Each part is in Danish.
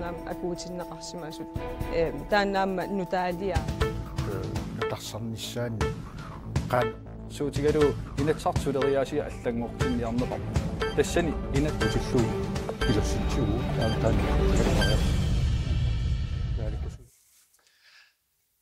таанам акуутиннеқарсимасут тааннаама нутаалиа нутарсарниссаани qaan suutigalu inatsartuleriasia allangortinniarneqar tassani inattutilluu ilussitsugu taantaan.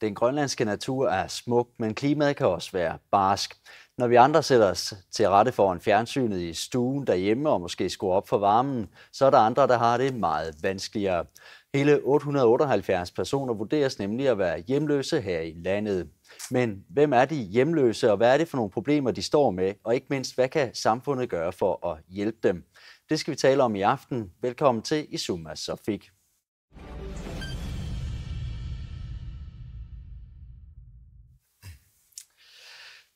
Den grønlandske natur er smuk, men klimaet kan også være barsk. Når vi andre sætter os til rette foran fjernsynet i stuen derhjemme og måske skruer op for varmen, så er der andre, der har det meget vanskeligere. Hele 878 personer vurderes nemlig at være hjemløse her i landet. Men hvem er de hjemløse, og hvad er det for nogle problemer, de står med? Og ikke mindst, hvad kan samfundet gøre for at hjælpe dem? Det skal vi tale om i aften. Velkommen til Isuma Sofik.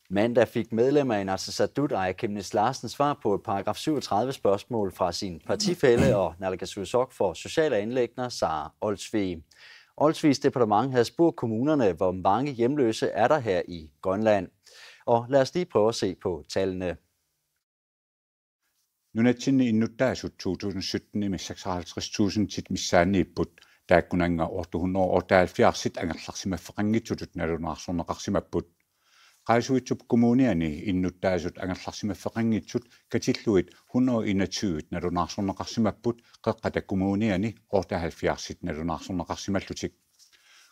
Mandag fik medlemmer af Inatsisartut Aaja Chemnitz Larsen svar på et paragraf 37 spørgsmål fra sin partifælle og naalakkersuisoq for sociale anliggender Sara Olsvig. Olsvigs departement havde spurgt kommunerne, hvor mange hjemløse er der her i Grønland. Og lad os lige prøve at se på tallene. Nunatsinne innuttaasut 2017 med 56.000 tit missaaniipput taakkunanga 878 angerlarsimaffeqanngitsutut nalunarsorneqarsimapput. Qaisuitsup kommuniani innuttaasut angerlarsimaffeqanngitsut katilluit 121 nalunarsorneqarsimapput qeqqata kommuniani 78 nalunarsorneqarsimallutik.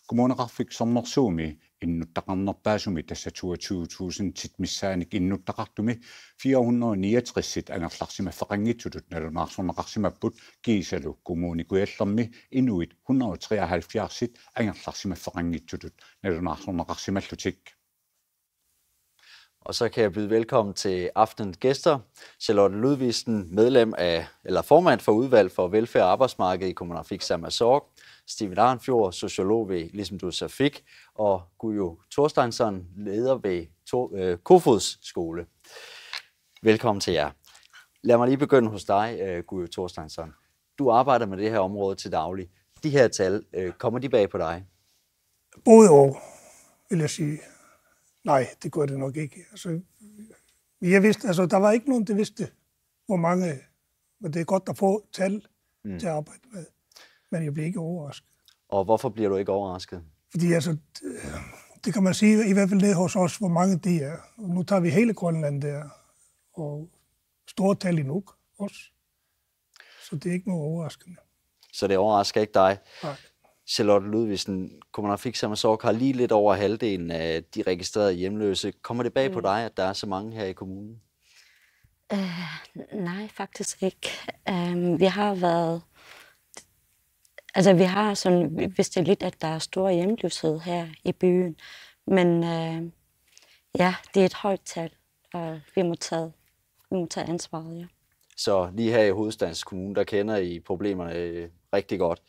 Kommuneqarfik sornersuumi innuttaqarnerpaasumi tassa 22.000 tit missaanik innuttaqartumi 469 angerlarsimaffeqanngitsutut nalunarsorneqarsimapput kiisalu kommunikuallermi inuit 173 angerlarsimaffeqanngitsutut nalunarsorneqarsimallutik. Og så kan jeg byde velkommen til aftenens gæster. Charlotte Ludvigsen, formand for udvalg for velfærd og arbejdsmarked i Kommunarfik Sermersooq, Steven Arnfjord, sociolog ved Lisumdut-Saaffik, og Gujo Thorsteinsson, leder ved Kofods skole. Velkommen til jer. Lad mig lige begynde hos dig, Gujo Thorsteinsson. Du arbejder med det her område til daglig. De her tal, kommer de bag på dig? Både og, vil jeg sige. Nej, det gør det nok ikke. Altså, der var ikke nogen, der vidste, hvor mange, men det er godt at få tal til at arbejde med. Men jeg bliver ikke overrasket. Og hvorfor bliver du ikke overrasket? Fordi det kan man sige, i hvert fald nede hos os, hvor mange det er. Og nu tager vi hele Grønland der, og store tal i Nuuk også. Så det er ikke noget overraskende. Så det overrasker ikke dig? Nej. Charlotte Ludvigsen, Kommunarfik Sermersooq har lige lidt over halvdelen af de registrerede hjemløse. Kommer det bag på dig, at der er så mange her i kommunen? Nej, faktisk ikke. Vi har sådan vidst lidt, at der er stor hjemløshed her i byen. Men det er et højt tal, og vi må tage ansvaret, ja. Så lige her i Hovedstadens Kommune, der kender I problemerne rigtig godt.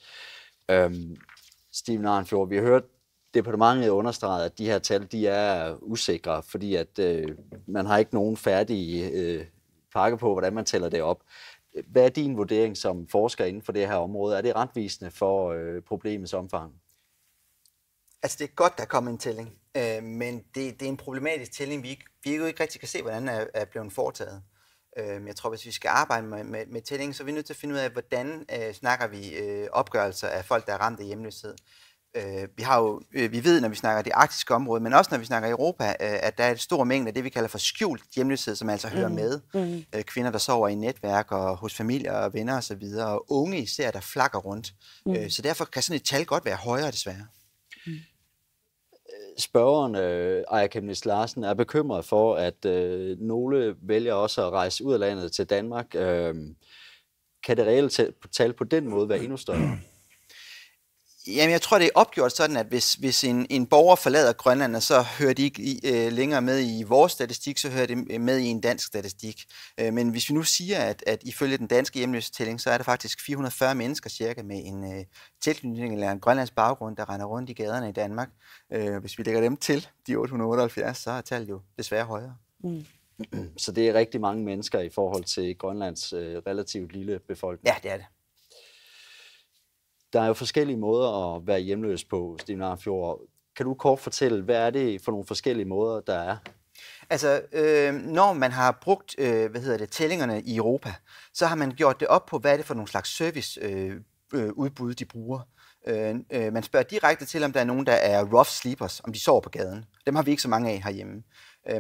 Steven Arnfjord, vi har hørt departementet understrege, at de her tal de er usikre, fordi at man har ikke nogen færdige pakke på, hvordan man tæller det op. Hvad er din vurdering som forsker inden for det her område? Er det retvisende for problemets omfang? Altså, det er godt, der er kommet en tælling, men det er en problematisk tælling, vi jo ikke rigtig kan se, hvordan er blevet foretaget. Jeg tror, hvis vi skal arbejde med tælling, så er vi nødt til at finde ud af, hvordan snakker vi opgørelser af folk, der er ramt af hjemløshed. Vi ved, når vi snakker det arktiske område, men også når vi snakker Europa, at der er et stor mængde af det, vi kalder for skjult hjemløshed, som altså hører med. Kvinder, der sover i netværk og hos familier og venner osv., og unge især, der flakker rundt. Så derfor kan sådan et tal godt være højere, desværre. Spørgeren, Aaja Chemnitz Larsen, er bekymret for, at nogle vælger også at rejse ud af landet til Danmark. Kan det reelt tal på den måde være endnu større? Jamen, jeg tror, det er opgjort sådan, at hvis en borger forlader Grønland, så hører de ikke længere med i vores statistik, så hører det med i en dansk statistik. Men hvis vi nu siger, at ifølge den danske hjemløsetælling, så er der faktisk 440 mennesker cirka med en tilknytning eller en grønlandsk baggrund, der render rundt i gaderne i Danmark. Hvis vi lægger dem til de 878, så er tallet jo desværre højere. Så det er rigtig mange mennesker i forhold til Grønlands relativt lille befolkning? Ja, det er det. Der er jo forskellige måder at være hjemløs på, Steven Arnfjord. Kan du kort fortælle, hvad er det for nogle forskellige måder, der er? Altså, når man har brugt tællingerne i Europa, så har man gjort det op på, hvad er det for nogle slags service udbud, de bruger. Man spørger direkte til, om der er nogen, der er rough sleepers, om de sover på gaden. Dem har vi ikke så mange af herhjemme.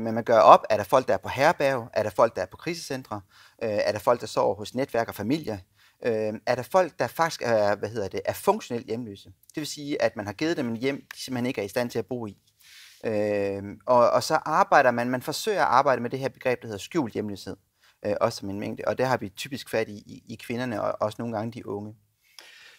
Men man gør op, er der folk, der er på herberg, er der folk, der er på krisecentre, er der folk, der sover hos netværk og familie, er der folk, der faktisk er funktionelt hjemløse. Det vil sige, at man har givet dem en hjem, de simpelthen ikke er i stand til at bo i. Og så arbejder man forsøger at arbejde med det her begreb, der hedder skjult hjemløshed, også som en mængde, og der har vi typisk fat i kvinderne, og også nogle gange de unge.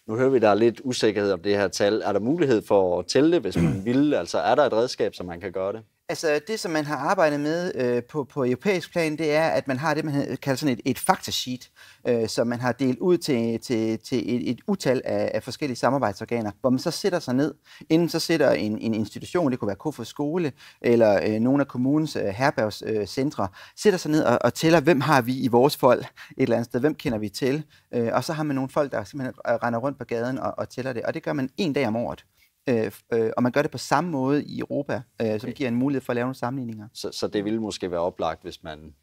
Nu hører vi, der er lidt usikkerhed om det her tal. Er der mulighed for at tælle det, hvis man vil? Altså, er der et redskab, så man kan gøre det? Altså, det, som man har arbejdet med på europæisk plan, det er, at man har det, man kalder sådan et faktasheet, som man har delt ud til et utal af forskellige samarbejdsorganer, hvor man så sætter sig ned. Inden så sætter en institution, det kunne være Kofoeds skole, eller nogle af kommunens herbergscentre, sætter sig ned og tæller, hvem har vi i vores folk et eller andet sted, hvem kender vi til, og så har man nogle folk, der simpelthen render rundt på gaden og tæller det, og det gør man 1 dag om året. Og man gør det på samme måde i Europa, som giver en mulighed for at lave nogle sammenligninger. Så det ville måske være oplagt, hvis man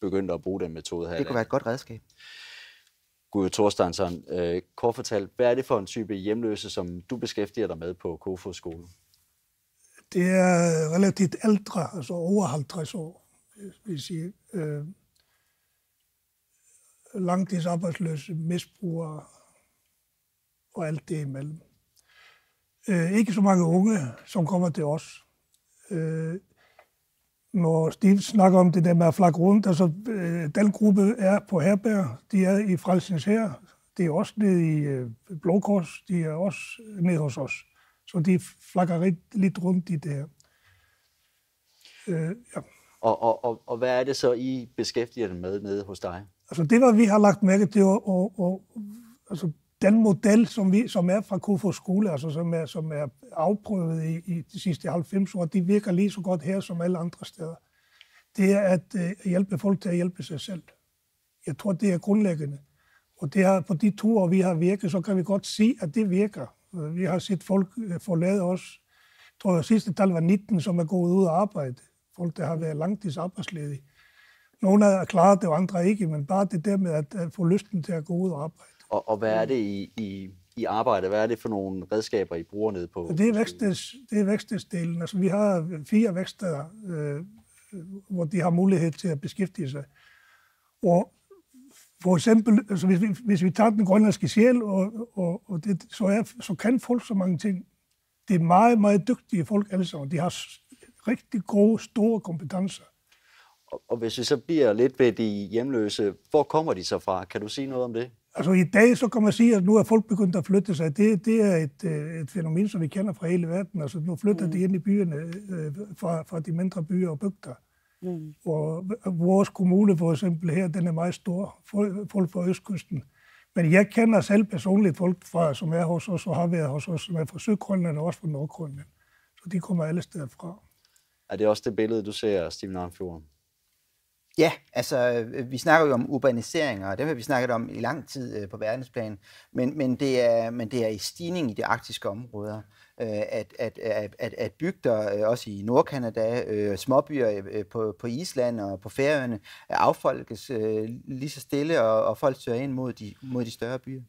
begyndte at bruge den metode her. Det kunne være et godt redskab. Gud Thorsteinsson, kort fortalt, hvad er det for en type hjemløse, som du beskæftiger dig med på Kofoeds skole? Det er relativt ældre, altså over 50 år, vil sige. Langtidsarbejdsløse, misbrugere og alt det imellem. Ikke så mange unge, som kommer til os. Når Steve snakker om det der med at flakke rundt, altså den gruppe er på herberg, de er i Frelsens Hær, de er også nede i Blå Kors, de er også nede hos os. Så de flakker lidt rundt i det her. Ja. Og hvad er det så, I beskæftiger dem med nede hos dig? Altså det, hvad vi har lagt mærke til, altså den model, som er fra Kofoeds skole, altså som er afprøvet i de sidste 90 år, de virker lige så godt her som alle andre steder. Det er at hjælpe folk til at hjælpe sig selv. Jeg tror, det er grundlæggende. Og det er, på de 2 år, vi har virket, så kan vi godt se, at det virker. Vi har set folk forlade os. Jeg tror, at sidste tal var 19, som er gået ud og arbejde. Folk, der har været langtidsarbejdsledige. Nogle er klaret det, og andre ikke, men bare det der med at få lysten til at gå ud og arbejde. Og hvad er det i arbejde? Hvad er det for nogle redskaber, I bruger nede på? Det er vækstdelen. Altså, vi har 4 vækststeder, hvor de har mulighed til at beskæftige sig. Og for eksempel, altså, hvis vi tager den grønlandske sjæl, så kan folk så mange ting. Det er meget, meget dygtige folk alle sammen. De har rigtig gode, store kompetencer. Og hvis vi så bliver lidt ved de hjemløse, hvor kommer de så fra? Kan du sige noget om det? Altså i dag, så kan man sige, at nu er folk begyndt at flytte sig. Det er et fænomen, som vi kender fra hele verden. Altså nu flytter de ind i byerne fra de mindre byer og bygder. Og vores kommune for eksempel her, den er meget stor. Folk fra Østkysten. Men jeg kender selv personligt folk, som er hos os og har været hos os, som er fra Sydgrønland og også fra Nordgrønland. Så de kommer alle steder fra. Er det også det billede, du ser, Stephen Arnfjord? Ja, altså vi snakker jo om urbanisering, og det har vi snakket om i lang tid på verdensplan, men det er i stigning i de arktiske områder, at bygder, også i Nordkanada, småbyer på Island og på Færøerne, affolkes lige så stille, og folk søger ind mod de større byer.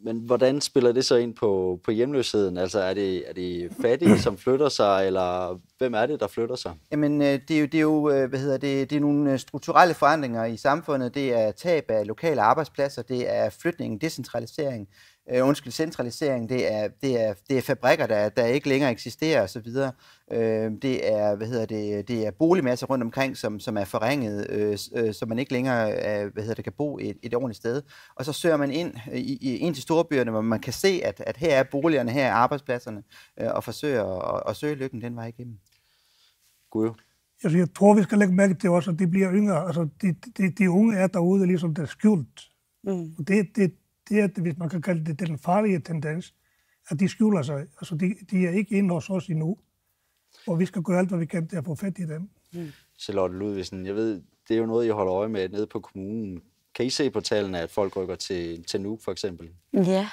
Men hvordan spiller det så ind på hjemløsheden? Altså er det fattige, som flytter sig, eller hvem er det, der flytter sig? Jamen det er nogle strukturelle forandringer i samfundet. Det er tab af lokale arbejdspladser, det er flytning, decentralisering, centralisering, det er fabrikker, der ikke længere eksisterer osv. Det er boligmasser rundt omkring, som er forringet, så man ikke længere kan bo et ordentligt sted. Og så søger man ind til storbyerne, hvor man kan se, at her er boligerne, her er arbejdspladserne, og forsøger at søge lykken den vej igennem. God. Jeg tror, vi skal lægge mærke til også, at de bliver yngre. Altså, de unge er derude, ligesom der er skjult. Og det er, hvis man kan kalde det, den farlige tendens, at de skjuler sig. Altså, de er ikke inde hos os endnu. Og vi skal gøre alt, hvad vi kan til at få fat i dem. Charlotte Ludvigsen, jeg ved, det er jo noget, I holder øje med nede på kommunen. Kan I se på tallene, at folk rykker til Nuuk for eksempel? Ja,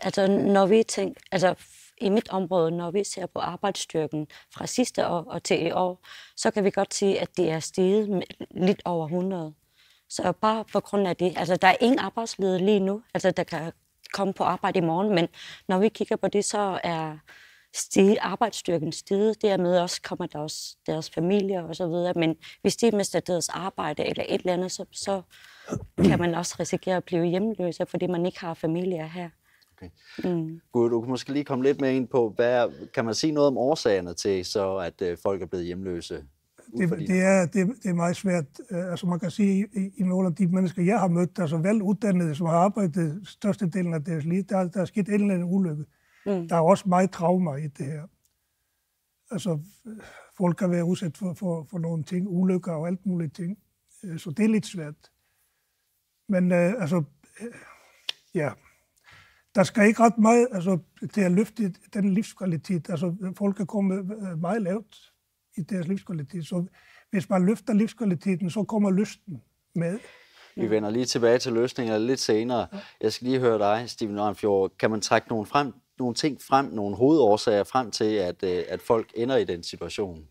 altså når vi tænker, altså i mit område, når vi ser på arbejdsstyrken fra sidste år og til i år, så kan vi godt sige, at det er steget med lidt over 100. Så bare på grund af det, altså der er ingen arbejdsledige lige nu, altså der kan komme på arbejde i morgen, men når vi kigger på det, så er arbejdsstyrken steget. Dermed også kommer der også deres familier og så videre. Men hvis de mister deres arbejde eller et eller andet, så kan man også risikere at blive hjemløse, fordi man ikke har familier her. Okay. Gud, du kan måske lige komme lidt mere ind på, kan man sige noget om årsagerne til, så at folk er blevet hjemløse? Det er meget svært. Altså man kan sige, i nogle af de mennesker, jeg har mødt, altså veluddannede, som har arbejdet størstedelen af deres liv, der er sket en eller anden ulykke. Der er også meget traumer i det her. Altså, folk kan være udsat for nogle ting, ulykker og alt muligt ting. Så det er lidt svært. Men der skal ikke ret meget til at løfte den livskvalitet. Altså, folk er kommet meget lavt i deres livskvalitet. Så hvis man løfter livskvaliteten, så kommer lysten med. Vi vender lige tilbage til løsninger lidt senere. Jeg skal lige høre dig, Stephen Arnfjord. Kan man trække nogle ting frem, nogle hovedårsager frem til, at folk ender i den situation?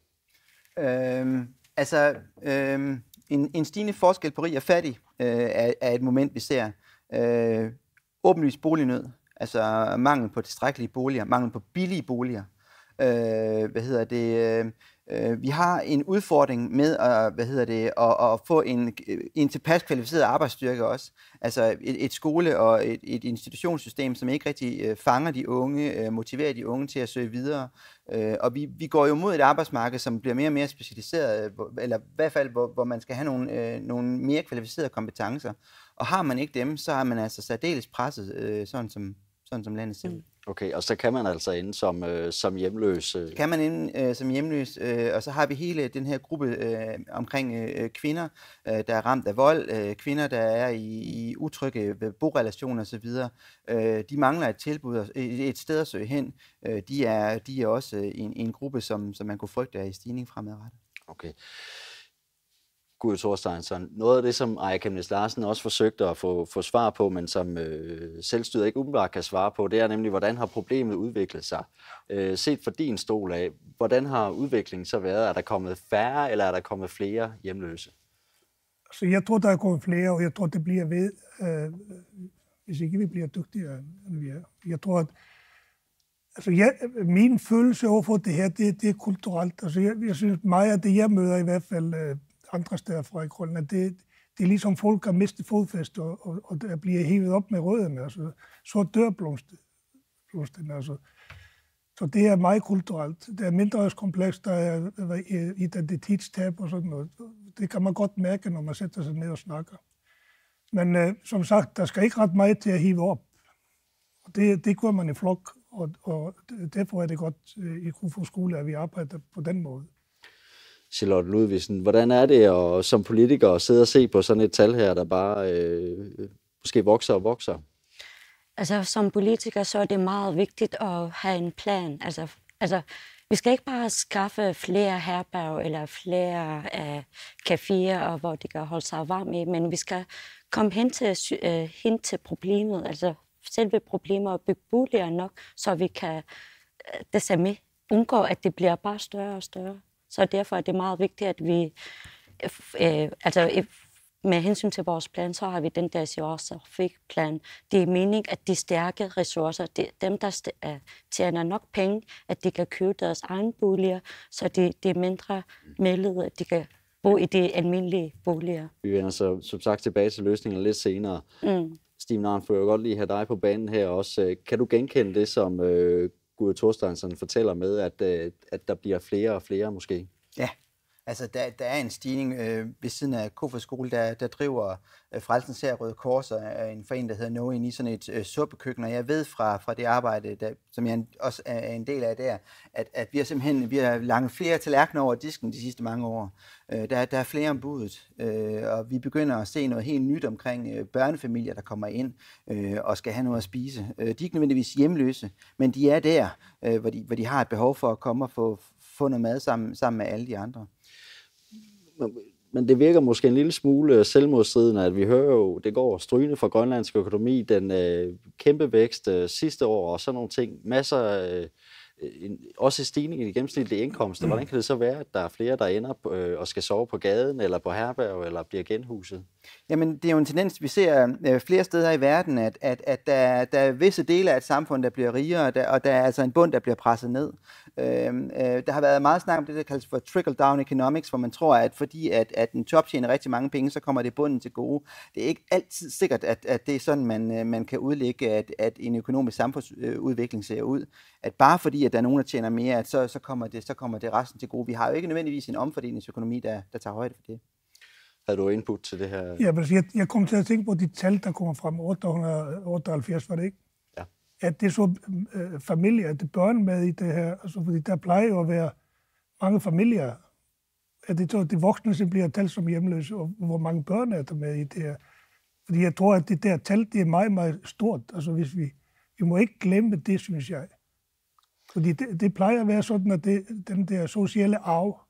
En stigende forskel på rig og fattig er et moment, vi ser. Åbenlyst bolignød, altså mangel på tilstrækkelige boliger, mangel på billige boliger. Vi har en udfordring med at få en tilpas kvalificeret arbejdsstyrke også. Altså et skole- og et institutionssystem, som ikke rigtig fanger de unge, motiverer de unge til at søge videre. Og vi går jo mod et arbejdsmarked, som bliver mere og mere specialiseret, eller i hvert fald, hvor man skal have nogle mere kvalificerede kompetencer. Og har man ikke dem, så er man altså særdeles presset, sådan som landet ser ud. Okay, og så kan man altså ende som hjemløs. Kan man ende som hjemløs, og så har vi hele den her gruppe omkring kvinder, der er ramt af vold, kvinder, der er i utrygge borelationer osv. De mangler et tilbud, et sted at søge hen. De er også en gruppe, som man kunne frygte er i stigning fremadrettet. Okay. Gud Thorsteinsson, noget af det, som Aaja Chemnitz Larsen også forsøgte at få svar på, men som selvstyret ikke umiddelbart kan svare på, det er nemlig, hvordan har problemet udviklet sig? Set fra din stol af, hvordan har udviklingen så været? Er der kommet færre, eller er der kommet flere hjemløse? Så jeg tror, der er kommet flere, og jeg tror, det bliver ved, hvis ikke vi bliver dygtigere, end vi er. Jeg tror, at min følelse overfor det her, det er kulturelt. Altså, jeg synes, meget af det, jeg møder i hvert fald andre steder fra i Grønland, det er ligesom folk har mistet fodfæste, og der bliver hævet op med rødderne, altså, så dør blomsten. Altså. Så det er meget kulturelt. Det er mindre komplekst, der er identitetstab og sådan noget. Det kan man godt mærke, når man sætter sig ned og snakker. Men som sagt, der skal ikke ret meget til at hive op. Og det gør man i flok, og derfor er det godt i Kofoeds skole, at vi arbejder på den måde. Charlotte Ludvigsen, hvordan er det at, som politiker at sidde og se på sådan et tal her, der bare måske vokser og vokser? Altså som politiker, så er det meget vigtigt at have en plan. Altså vi skal ikke bare skaffe flere herberg eller flere caféer, hvor de kan holde sig varme i, men vi skal komme hen til problemet, altså selve problemet og bygge boliger nok, så vi kan undgå, at det bliver bare større og større. Så derfor er det meget vigtigt, at vi, med hensyn til vores plan, så har vi den der Siorsa-plan. Det er meningen, at de stærke ressourcer, dem der tjener nok penge, at de kan købe deres egne boliger, så det er mindre meldet, at de kan bo i de almindelige boliger. Vi vender så som sagt tilbage til løsningen lidt senere. Stephen Arnfjord, jeg vil godt lige have dig på banen her også. Kan du genkende det, som Gud Thorsteinsson fortæller med, at der bliver flere og flere måske? Ja, altså der er en stigning ved siden af Kofoeds skole, der driver Frelsens Hær Røde Kors og en forening, der hedder Noin, i sådan et suppekøkken, og jeg ved fra det arbejde, som jeg også er en del af der, at vi har langt flere tallerkener over disken de sidste mange år. Der er flere om budet, og vi begynder at se noget helt nyt omkring børnefamilier, der kommer ind og skal have noget at spise. De er ikke nødvendigvis hjemløse, men de er der, hvor de har et behov for at komme og få noget mad sammen med alle de andre. Men det virker måske en lille smule selvmodstridende, at vi hører jo, det går strygende for grønlandsk økonomi, den kæmpe vækst sidste år og sådan nogle ting. Masser også stigning i de gennemsnitlige indkomster. Hvordan kan det så være, at der er flere, der ender og skal sove på gaden eller på herberg eller bliver genhuset? Jamen, det er jo en tendens, vi ser flere steder i verden, at der er visse dele af et samfund, der bliver rigere, og der er altså en bund, der bliver presset ned. Der har været meget snak om det, der kaldes for trickle-down economics, hvor man tror, at fordi at en top tjener rigtig mange penge, så kommer det bunden til gode. Det er ikke altid sikkert, at det er sådan, man kan udlægge, at en økonomisk samfundsudvikling ser ud. At bare fordi, at der er nogen, der tjener mere, at så kommer det resten til gode. Vi har jo ikke nødvendigvis en omfordelingsøkonomi, der tager højde for det. Havde du input til det her? Ja, men jeg kom til at tænke på de tal, der kommer frem 878, var det ikke? Ja. At det er så familier, at det er børn med i det her, altså fordi der plejer jo at være mange familier, at det er de voksne, som bliver talt som hjemløse, og hvor mange børn er der med i det her. Fordi jeg tror, at det der tal, det er meget, meget stort. Altså hvis vi må ikke glemme det, synes jeg. Fordi det plejer at være sådan, at den der sociale arv,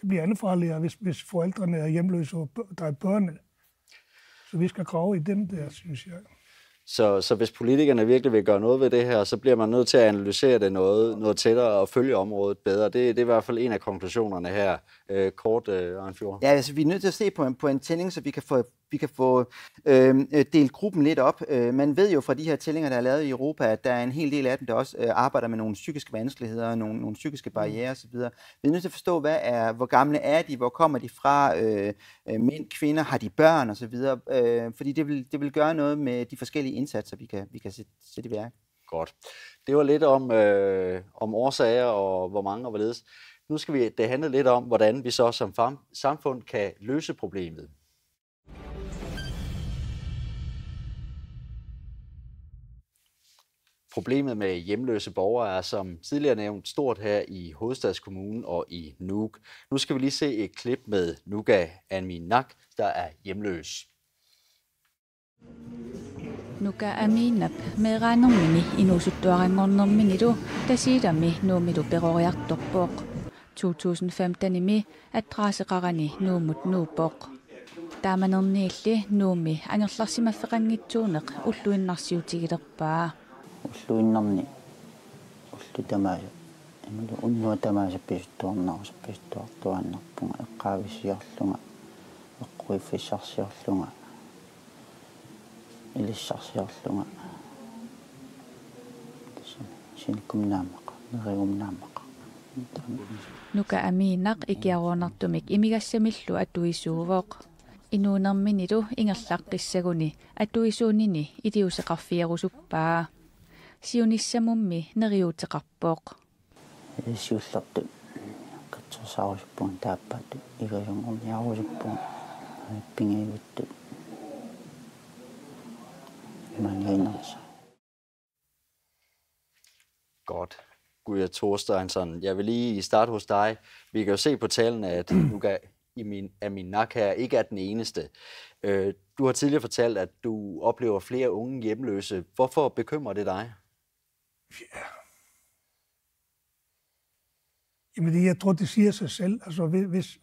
det bliver anfarligere, hvis forældrene er hjemløse, og der er børn. Så vi skal grave i den der, synes jeg. Så hvis politikerne virkelig vil gøre noget ved det her, så bliver man nødt til at analysere det noget tættere og følge området bedre. Det er i hvert fald en af konklusionerne her. Kort, Arnfjord. Ja, altså vi er nødt til at se på en tælling, så vi kan få delt gruppen lidt op. Man ved jo fra de her tællinger, der er lavet i Europa, at der er en hel del af dem, der også arbejder med nogle psykiske vanskeligheder, nogle psykiske barrierer osv. Vi er nødt til at forstå, hvor gamle er de, hvor kommer de fra, mænd, kvinder, har de børn osv. Fordi det vil gøre noget med de forskellige indsatser, vi kan sætte i værk. Godt. Det var lidt om årsager og hvor mange og hvorledes. Nu skal det handle lidt om, hvordan vi så som samfund kan løse problemet. Problemet med hjemløse borgere er som tidligere nævnt stort her i Hovedstadskommunen og i Nuuk. Nu skal vi lige se et klip med Nuka Aminak, der er hjemløs. Nuka Aminak meeraannermini inusuttuaranngornerminilu tasiidami nuumilu peroriartorpoq 2015-imi attraasiqarani nuumut nuupoq. Taamanerniilli nuumi angerlarsimaffeqanngitsuuneq ulluinnarsiutigilerpaa. Ulluinnarni ullutamaaju imulu unnuatamaasappisuttuarnaarusappisuttuartuannarpunga eqqaavisiorlunga eqquiffissarsiorlunga ilissarsiorlunga sinikkumnaammaqa nerigumnaammaqa. Nuka Aminaq ikiaruunartumik imigassamillu atuisuuvoq inuunerminilu ingerlaqqissaguni atuisuunini iliuseqarfiarusuppaa siunissamummi neriuteqarpoq siullertu katsorsaarusuppuun taappaatu igajungorniarusuppuun pingaivuttu maniinnersa. Godt. Guja Thorsteinsson, jeg vil lige starte hos dig. Vi kan jo se på tallene, at Nuka Aminak her ikke er den eneste. Du har tidligere fortalt, at du oplever flere unge hjemløse. Hvorfor bekymrer det dig? Ja. Jamen, jeg tror, det siger sig selv. Altså, hvis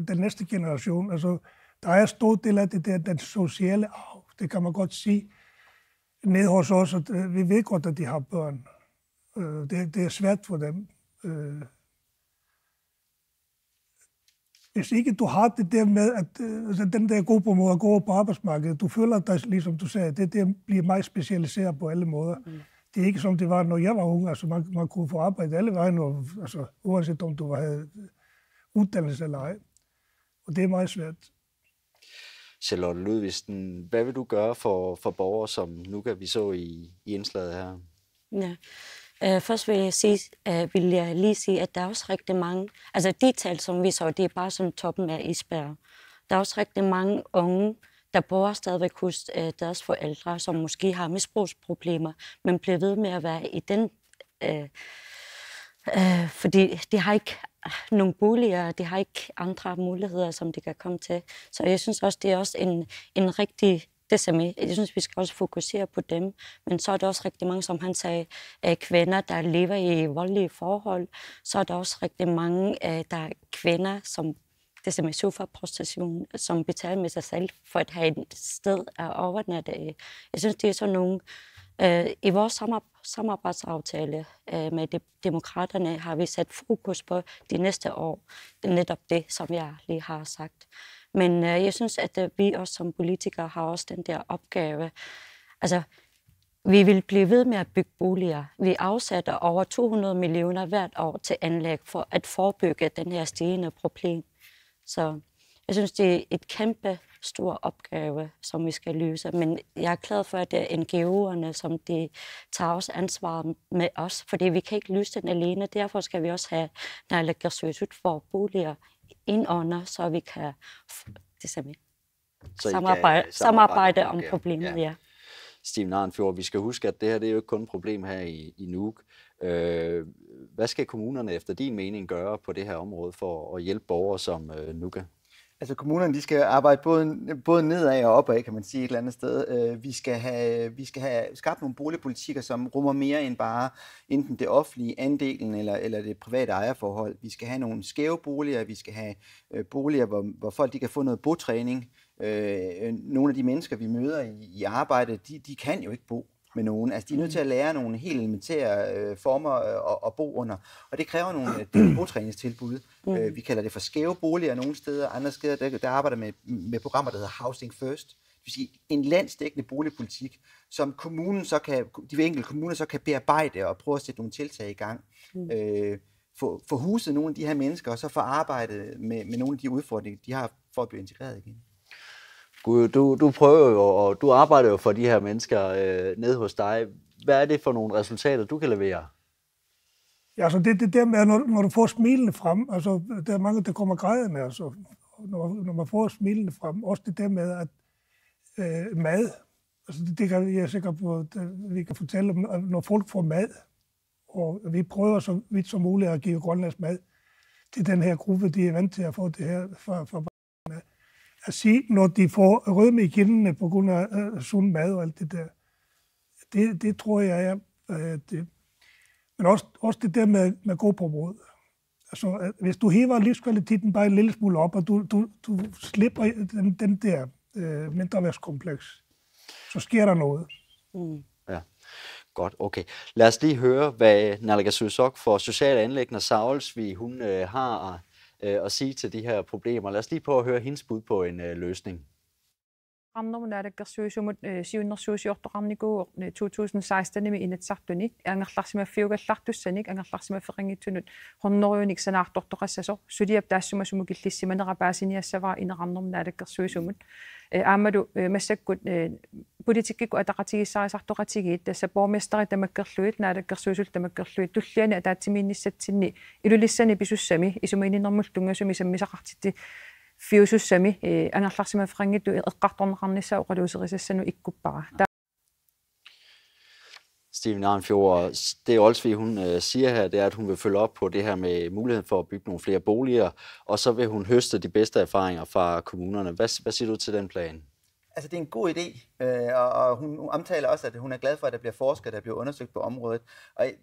den næste generation, altså, der er en stor del af det der, den sociale arv. Det kan man godt sige. Nede hos os, at vi ved godt, at de har børn. Det er svært for dem. Hvis ikke du har det der med, at den der gruppe måde at gå på arbejdsmarkedet, du føler dig, ligesom du sagde, det bliver meget specialiseret på alle måder. Det er ikke som det var, når jeg var ung. Altså man kunne få arbejde alle vejen, altså, uanset om du havde uddannelse eller ej. Og det er meget svært. Charlotte Ludvigsen, hvad vil du gøre for borgere, som Nuka vi så i indslaget her? Ja. Først vil jeg lige sige, at der er også rigtig mange, altså de tal, som vi så, det er bare sådan toppen af isbjerg. Der er også rigtig mange unge, der bor stadigvæk hos deres forældre, som måske har misbrugsproblemer, men bliver ved med at være i den, fordi de har ikke nogle boliger, de har ikke andre muligheder, som de kan komme til. Så jeg synes også, det er også en rigtig jeg synes, vi skal også fokusere på dem, men så er der også rigtig mange, som han sagde, kvinder, der lever i voldelige forhold. Så er der også rigtig mange, der er kvinder, som det er sofa-prostitution, som betaler med sig selv for at have et sted at overnatte. Jeg synes, det er sådan nogle. I vores samarbejdsaftale med demokraterne har vi sat fokus på de næste år. Det er netop det, som jeg lige har sagt. Men jeg synes, at vi også som politikere har også den der opgave. Altså, vi vil blive ved med at bygge boliger. Vi afsætter over 200 millioner hvert år til anlæg for at forebygge den her stigende problem. Så jeg synes, det er et kæmpe stor opgave, som vi skal løse. Men jeg er glad for, at det er NGO'erne, som de tager også ansvar med os, fordi vi kan ikke løse den alene. Derfor skal vi også have naalakkersuisut for boliger indunder, så vi kan samarbejde om problemet. Ja. Stephen Arnfjord, vi skal huske, at det her det er jo ikke kun et problem her i Nuuk. Hvad skal kommunerne efter din mening gøre på det her område for at hjælpe borgere som Nuka? Altså kommunerne, de skal arbejde både nedad og opad, kan man sige, et eller andet sted. Vi skal have skabt nogle boligpolitikker, som rummer mere end bare enten det offentlige andelen eller det private ejerforhold. Vi skal have nogle skæve boliger, vi skal have boliger, hvor folk de kan få noget botræning. Nogle af de mennesker, vi møder i arbejde, de kan jo ikke bo med nogen. Altså, de er nødt til at lære nogle helt elementære former at bo under. Og det kræver nogle botræningstilbud. Vi kalder det for skæve boliger nogle steder. Andre steder, der arbejder med programmer, der hedder Housing First. Det vil sige en landsdækkende boligpolitik, som kommunen så kan, de enkelte kommuner så kan bearbejde og prøve at sætte nogle tiltag i gang. Få huset nogle af de her mennesker, og så få arbejdet med nogle af de udfordringer, de har for at blive integreret igen. Du prøver jo, og du arbejder jo for de her mennesker nede hos dig. Hvad er det for nogle resultater, du kan levere? Ja, altså det der med, når du får smilene frem, altså der er mange, der kommer grædende, altså, når man får smilene frem. Også det der med, at mad, altså det kan jeg sikkert på, vi kan fortælle om, at når folk får mad, og vi prøver så vidt som muligt at give grønlandsk mad til den her gruppe, de er vant til at få det her fra at sige, når de får rødme i kinderne på grund af sund mad og alt det der. Det tror jeg er det. Men også det der med gå på råd. Altså, hvis du hæver livskvaliteten bare en lille smule op, og du slipper den der mindreværdskompleks, så sker der noget. Ja, godt, okay. Lad os lige høre, hvad naalakkersuisoq for sociale anliggender Saulsvig, hun har at sige til de her problemer. Lad os lige prøve at høre hendes bud på en løsning. Naalakkersuisumut siunnersuusiortoqarniku 2016 med inatsartuni angerlarsimaffiugallartussanik angerlarsimaffeqingitsunut hornoriunik sanaartortoqassasor suliap taassumasumu killissimanerapaasiniassavaa ineqarnermu naalakkersuisumut aamadu massakkut politikikku ataqatigissarisartoqatigiit tassa borgmesteri tamakkerluit naalakkersuisul tamakkerluit tulliani ataatsimiinnissatsinni ilulissani pisussami isumiininermultungasumi sammisaqartitti fiusussami angerlarsimaffeqingittu eqqartorneqarnissa oqaluuserisassanu ikkuppara. Stephen Arnfjord, det Olsvig hun siger her, det er, at hun vil følge op på det her med muligheden for at bygge nogle flere boliger, og så vil hun høste de bedste erfaringer fra kommunerne. Hvad siger du til den plan? Altså, det er en god idé, og hun omtaler også, at hun er glad for, at der bliver forsket, der bliver undersøgt på området.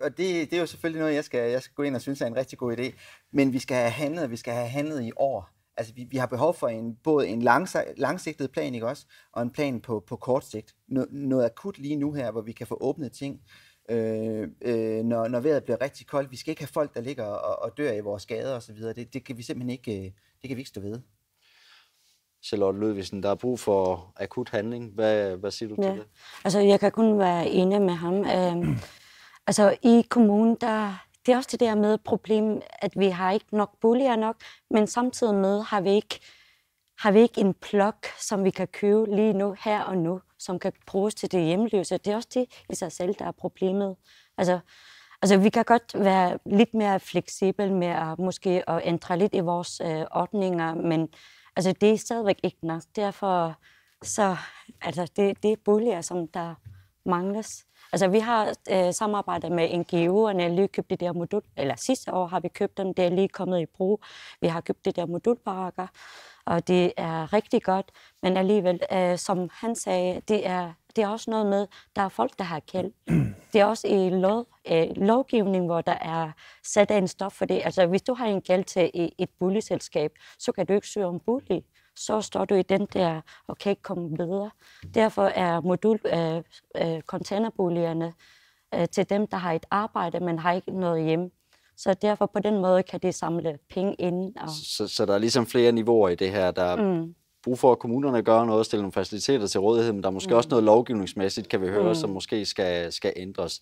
Og det er jo selvfølgelig noget, jeg skal gå ind og synes er en rigtig god idé. Men vi skal have handlet, og vi skal have handlet i år. Altså, vi har behov for både en langsigtet plan, ikke også, og en plan på kort sigt. Noget akut lige nu her, hvor vi kan få åbnet ting, når vejret bliver rigtig koldt. Vi skal ikke have folk, der ligger og dør i vores gader og så videre. Det kan vi simpelthen ikke stå ved. Charlotte Ludvigsen, der er brug for akut handling. Hvad siger du til det? Altså, jeg kan kun være enig med ham. Altså, i kommunen, det er også det der med problemet, at vi har ikke nok boliger nok, men samtidig med har vi ikke en plok, som vi kan købe lige nu, her og nu, som kan bruges til det hjemløse. Det er også det i sig selv, der er problemet. Altså vi kan godt være lidt mere fleksible med at måske at ændre lidt i vores ordninger, men altså, det er stadigvæk ikke nok. Derfor så, altså, det er boliger, som der mangles. Altså, vi har samarbejdet med NGO'erne, lige købt det der modul, eller sidste år har vi købt dem, det er lige kommet i brug. Vi har købt det der modulbarakker, og det er rigtig godt, men alligevel, som han sagde, det er også noget med, der er folk, der har gæld. Det er også i lovgivning, hvor der er sat en stop for det. Altså, hvis du har en gæld til et boligselskab, så kan du ikke søge om bolig. Så står du i den der og kan ikke komme videre. Derfor er containerboligerne til dem, der har et arbejde, men har ikke noget hjem. Så derfor på den måde kan de samle penge ind. Og... Så der er ligesom flere niveauer i det her. Der er brug for, at kommunerne gør noget, stille nogle faciliteter til rådighed, men der er måske også noget lovgivningsmæssigt, kan vi høre, som måske skal ændres.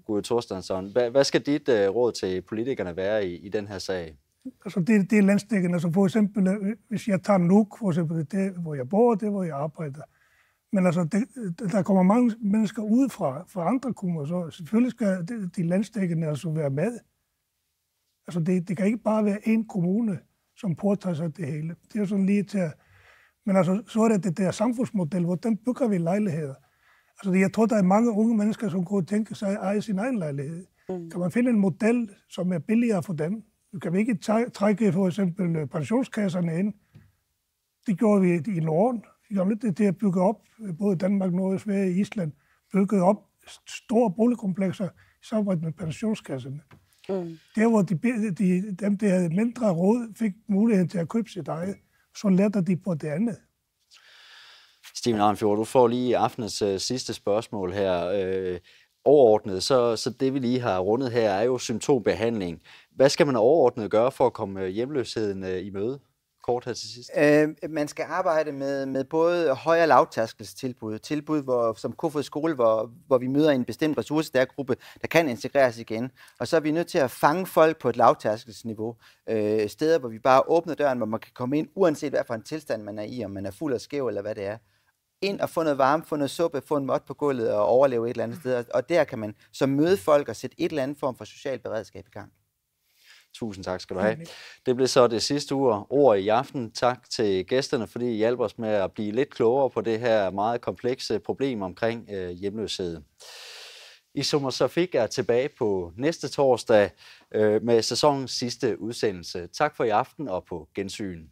Gode Thorstensson, hvad skal dit råd til politikerne være i den her sag? Altså det er landsdækkende. Altså for eksempel, hvis jeg tager Nuuk, for eksempel det, hvor jeg bor, det hvor jeg arbejder. Men altså, der kommer mange mennesker ud fra andre kommuner, så selvfølgelig skal de landsdækkende altså være med. Altså det kan ikke bare være én kommune, som påtager sig det hele. Det er jo sådan lige til at... Men altså, så er det der samfundsmodel, hvor den bygger vi lejligheder. Altså jeg tror, der er mange unge mennesker, som kunne tænke sig at eje sin egen lejlighed. Kan man finde en model, som er billigere for dem? Kan vi ikke trække for eksempel pensionskasserne ind? Det gjorde vi i Norden. Vi kom lidt til at bygge op, både Danmark, Norge, Sverige og Island, bygget op store boligkomplekser i samarbejde med pensionskasserne. Der hvor dem, der havde mindre råd, fik muligheden til at købe sit eget, så lærte de på det andet. Steven Arnfjord, du får lige aftenens sidste spørgsmål her. Overordnet, så det vi lige har rundet her, er jo symptombehandling. Hvad skal man overordnet gøre for at komme hjemløsheden i møde? Kort her til sidst. Man skal arbejde med både høj- og lavtærskelstilbud. Tilbud som Kofod Skole, hvor vi møder en bestemt ressourcestærk gruppe, der kan integreres igen. Og så er vi nødt til at fange folk på et lavtærskelsniveau. Steder, hvor vi bare åbner døren, hvor man kan komme ind, uanset hvad for en tilstand man er i, om man er fuld og skæv eller hvad det er. Ind og få noget varme, få noget suppe, få en måt på gulvet og overleve et eller andet sted. Og der kan man så møde folk og sætte et eller andet form for social beredskab i gang. Tusind tak skal du have. Det blev så det sidste ord i aften. Tak til gæsterne, fordi I hjalp os med at blive lidt klogere på det her meget komplekse problem omkring hjemløshed. Isommer Safik er tilbage på næste torsdag med sæsonens sidste udsendelse. Tak for i aften og på gensyn.